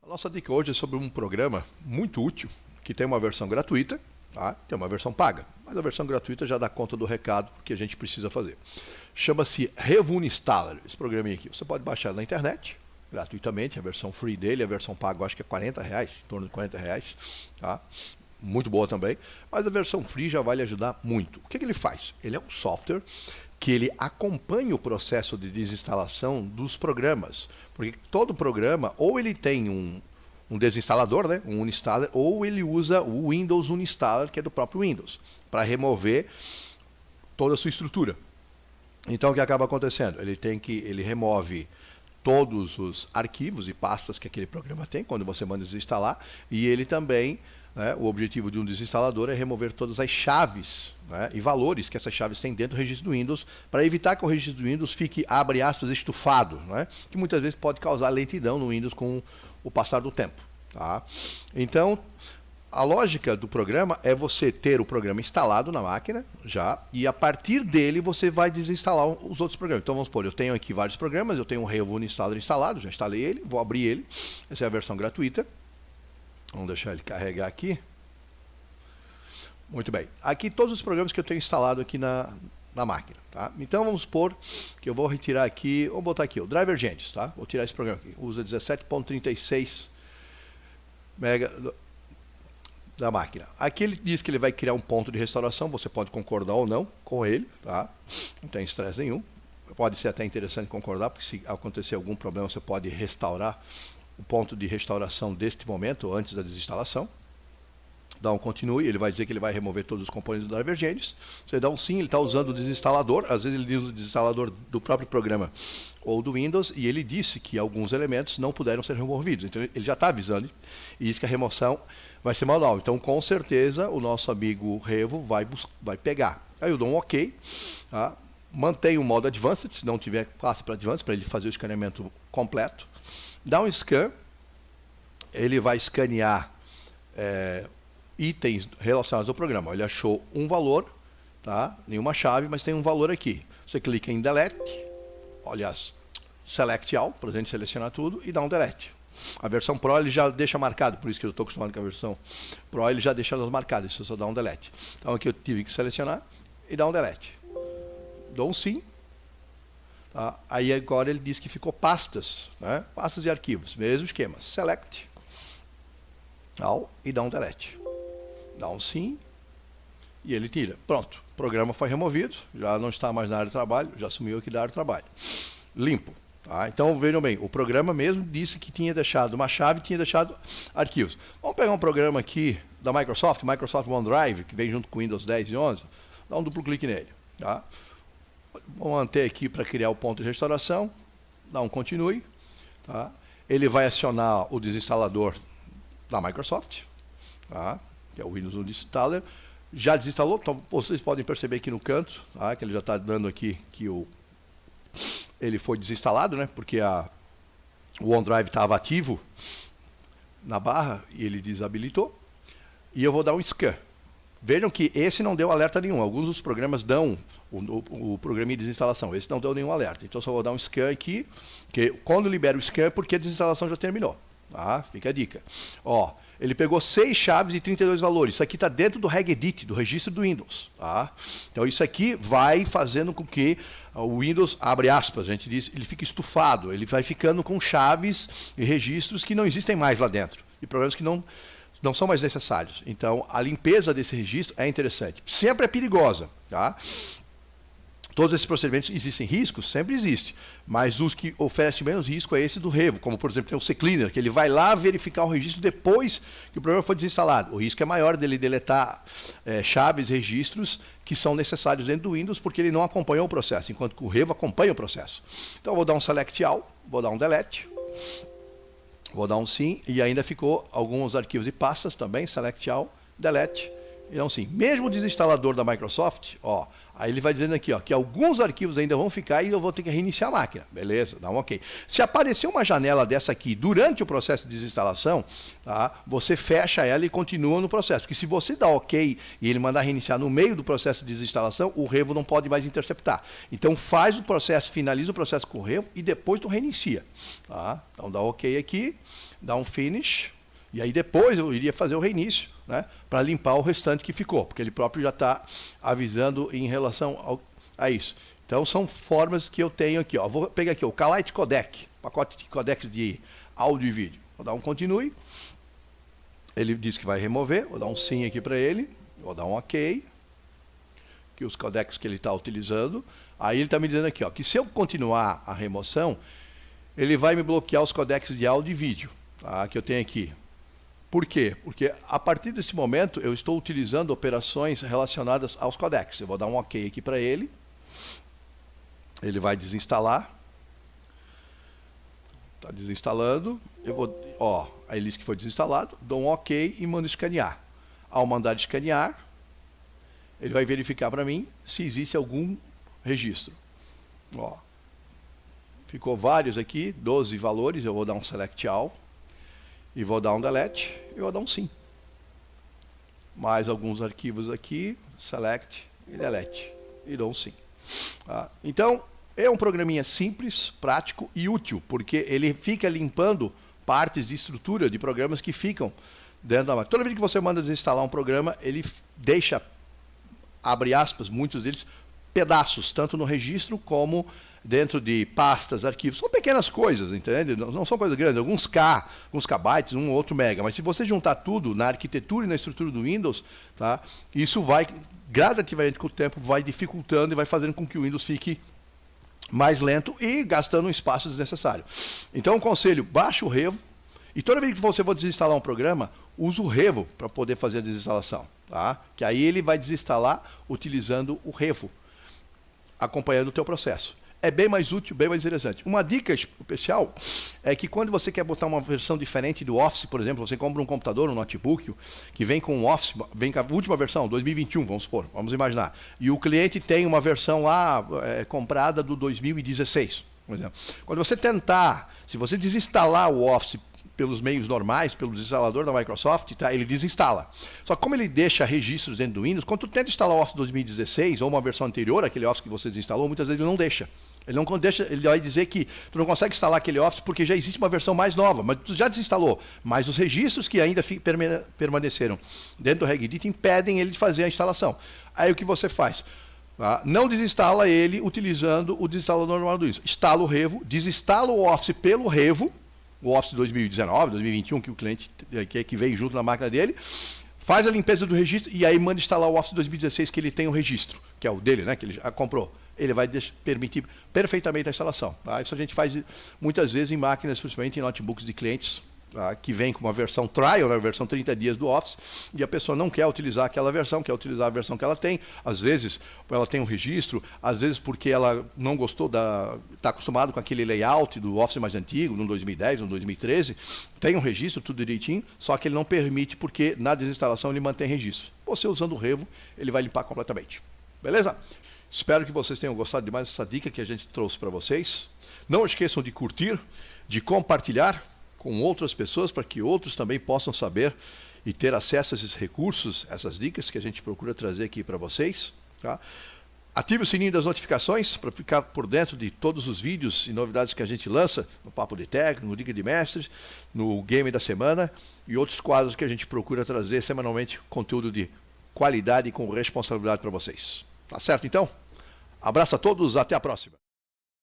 A nossa dica hoje é sobre um programa muito útil, que tem uma versão gratuita, tá? Tem uma versão paga, mas a versão gratuita já dá conta do recado que a gente precisa fazer. Chama-se Revo Installer, esse programinha aqui. Você pode baixar na internet, gratuitamente, a versão free dele, a versão paga eu acho que é R$40, em torno de R$40, tá? Muito boa também, mas a versão free já vai lhe ajudar muito. O que ele faz? Ele é um software que ele acompanha o processo de desinstalação dos programas, porque todo programa ou ele tem um desinstalador, né, um uninstaller, ou ele usa o Windows Uninstaller, que é do próprio Windows, para remover toda a sua estrutura. Então o que acaba acontecendo? Ele remove todos os arquivos e pastas que aquele programa tem quando você manda desinstalar, e ele também, né, o objetivo de um desinstalador é remover todas as chaves, né, e valores que essas chaves têm dentro do registro do Windows, para evitar que o registro do Windows fique, abre aspas, estufado, né, que muitas vezes pode causar lentidão no Windows com o passar do tempo. Tá? Então, a lógica do programa é você ter o programa instalado na máquina já, e a partir dele você vai desinstalar os outros programas. Então vamos supor, eu tenho aqui vários programas, eu tenho um Revo Installer instalado, já instalei ele, vou abrir ele, essa é a versão gratuita. Vamos deixar ele carregar aqui. Muito bem. Aqui todos os programas que eu tenho instalado aqui na máquina. Tá? Então vamos supor que eu vou retirar aqui, vou botar aqui o Driver Genesis, tá? Vou tirar esse programa aqui. Usa 17.36 MB da máquina. Aqui ele diz que ele vai criar um ponto de restauração, você pode concordar ou não com ele, tá? Não tem estresse nenhum. Pode ser até interessante concordar, porque se acontecer algum problema você pode restaurar o ponto de restauração deste momento, antes da desinstalação. Dá um continue, ele vai dizer que ele vai remover todos os componentes do Driver Genesis. Você dá um sim, ele está usando o desinstalador, às vezes ele usa o desinstalador do próprio programa ou do Windows, e ele disse que alguns elementos não puderam ser removidos. Então ele já está avisando, e diz que a remoção vai ser manual. Então com certeza o nosso amigo Revo vai pegar. Aí eu dou um OK, tá? Mantém o modo Advanced, se não tiver classe para Advanced, para ele fazer o escaneamento completo. Dá um scan, ele vai escanear itens relacionados ao programa. Ele achou um valor, tá? Nenhuma chave, mas tem um valor aqui. Você clica em Delete, aliás, Select All, para a gente selecionar tudo, e dá um Delete. A versão Pro ele já deixa marcado, por isso que eu estou acostumado com a versão Pro, ele já deixa elas marcadas, você só dá um Delete. Então aqui eu tive que selecionar e dar um Delete. Dou um Sim. Tá? Aí agora ele diz que ficou pastas, né? Pastas e arquivos, mesmo esquema. Select All e dá um Delete. Dá um Sim e ele tira. Pronto, o programa foi removido, já não está mais na área de trabalho, já sumiu aqui da área de trabalho. Limpo. Tá? Então vejam bem, o programa mesmo disse que tinha deixado uma chave, tinha deixado arquivos. Vamos pegar um programa aqui da Microsoft OneDrive, que vem junto com o Windows 10 e 11, dá um duplo clique nele. Tá? Vou manter aqui para criar o ponto de restauração, dá um continue. Tá? Ele vai acionar o desinstalador da Microsoft, tá? Que é o Windows Uninstaller. Já desinstalou, então vocês podem perceber aqui no canto, tá? Que ele já está dando aqui que ele foi desinstalado, né? Porque o OneDrive estava ativo na barra e ele desabilitou. E eu vou dar um scan. Vejam que esse não deu alerta nenhum. Alguns dos programas dão o programinha de desinstalação. Esse não deu nenhum alerta. Então só vou dar um scan aqui, que quando libera o scan é porque a desinstalação já terminou. Tá? Fica a dica. Ó, ele pegou 6 chaves e 32 valores. Isso aqui está dentro do regedit, do registro do Windows. Tá? Então isso aqui vai fazendo com que o Windows, abre aspas, a gente diz, ele fica estufado. Ele vai ficando com chaves e registros que não existem mais lá dentro. E programas que não são mais necessários. Então, a limpeza desse registro é interessante. Sempre é perigosa. Tá? Todos esses procedimentos existem riscos? Sempre existe. Mas os que oferecem menos risco é esse do Revo, como por exemplo tem o CCleaner, que ele vai lá verificar o registro depois que o programa foi desinstalado. O risco é maior dele deletar chaves, registros que são necessários dentro do Windows, porque ele não acompanhou o processo, enquanto que o Revo acompanha o processo. Então eu vou dar um Select All, vou dar um Delete, vou dar um Sim, e ainda ficou alguns arquivos e pastas também, Select All, Delete, e não Sim. Mesmo o desinstalador da Microsoft, ó, Aí ele vai dizendo aqui, ó, que alguns arquivos ainda vão ficar e eu vou ter que reiniciar a máquina. Beleza, dá um ok. Se aparecer uma janela dessa aqui durante o processo de desinstalação, tá, você fecha ela e continua no processo. Porque se você dá ok e ele mandar reiniciar no meio do processo de desinstalação, o Revo não pode mais interceptar. Então faz o processo, finaliza o processo com o Revo e depois tu reinicia. Tá? Então dá ok aqui, dá um finish, e aí depois eu iria fazer o reinício, né, para limpar o restante que ficou, porque ele próprio já está avisando em relação a isso. Então são formas que eu tenho aqui. Ó. Vou pegar aqui o Calite Codec, pacote de codecs de áudio e vídeo. Vou dar um continue. Ele diz que vai remover, vou dar um sim aqui para ele, vou dar um ok, que os codecs que ele está utilizando. Aí ele está me dizendo aqui, ó, que se eu continuar a remoção, ele vai me bloquear os codecs de áudio e vídeo, tá, que eu tenho aqui. Por quê? Porque a partir desse momento eu estou utilizando operações relacionadas aos codecs. Eu vou dar um ok aqui para ele. Ele vai desinstalar. Está desinstalando. Eu vou, ó, aí ele diz que foi desinstalado. Dou um ok e mando escanear. Ao mandar escanear, ele vai verificar para mim se existe algum registro. Ó, ficou vários aqui, 12 valores. Eu vou dar um select all. E vou dar um delete e vou dar um sim. Mais alguns arquivos aqui, select e delete. E dou um sim. Tá? Então, é um programinha simples, prático e útil, porque ele fica limpando partes de estrutura de programas que ficam dentro da máquina. Toda vez que você manda desinstalar um programa, ele deixa, abre aspas, muitos deles, pedaços, tanto no registro como dentro de pastas, arquivos. São pequenas coisas, entende? Não são coisas grandes, alguns K, alguns kbytes, um ou outro mega. Mas se você juntar tudo na arquitetura e na estrutura do Windows, tá, isso vai, gradativamente com o tempo, vai dificultando e vai fazendo com que o Windows fique mais lento e gastando um espaço desnecessário. Então, o conselho, baixa o Revo, e toda vez que você for desinstalar um programa, usa o Revo para poder fazer a desinstalação. Tá? Que aí ele vai desinstalar utilizando o Revo, acompanhando o teu processo. É bem mais útil, bem mais interessante. Uma dica especial é que quando você quer botar uma versão diferente do Office, por exemplo, você compra um computador, um notebook, que vem com o Office, vem com a última versão, 2021, vamos supor, vamos imaginar. E o cliente tem uma versão lá comprada do 2016, por exemplo. Quando você tentar, se você desinstalar o Office pelos meios normais, pelo desinstalador da Microsoft, tá, ele desinstala. Só que como ele deixa registros dentro do Windows, quando tu tenta instalar o Office 2016 ou uma versão anterior, aquele Office que você desinstalou, muitas vezes ele não deixa. Ele não deixa, ele vai dizer que tu não consegue instalar aquele Office porque já existe uma versão mais nova, mas tu já desinstalou. Mas os registros que ainda permaneceram dentro do Regedit impedem ele de fazer a instalação. Aí o que você faz? Tá? Não desinstala ele utilizando o desinstalador normal do Windows. Instala o Revo, desinstala o Office pelo Revo, o Office 2019, 2021, que o cliente que veio junto na máquina dele, faz a limpeza do registro e aí manda instalar o Office 2016 que ele tem o registro, que é o dele, né, que ele já comprou. Ele vai permitir perfeitamente a instalação. Tá? Isso a gente faz muitas vezes em máquinas, principalmente em notebooks de clientes, tá? Que vem com uma versão trial, né, versão 30 dias do Office, e a pessoa não quer utilizar aquela versão, quer utilizar a versão que ela tem. Às vezes ela tem um registro, às vezes porque ela não gostou, está acostumado com aquele layout do Office mais antigo, no 2010, no 2013, tem um registro, tudo direitinho, só que ele não permite porque na desinstalação ele mantém registro. Você usando o Revo, ele vai limpar completamente. Beleza? Espero que vocês tenham gostado de mais essa dica que a gente trouxe para vocês. Não esqueçam de curtir, de compartilhar com outras pessoas para que outros também possam saber e ter acesso a esses recursos, essas dicas que a gente procura trazer aqui para vocês. Tá? Ative o sininho das notificações para ficar por dentro de todos os vídeos e novidades que a gente lança no Papo de Técnico, no Dica de Mestres, no Game da Semana e outros quadros que a gente procura trazer semanalmente conteúdo de qualidade e com responsabilidade para vocês. Tá certo, então? Abraço a todos, até a próxima.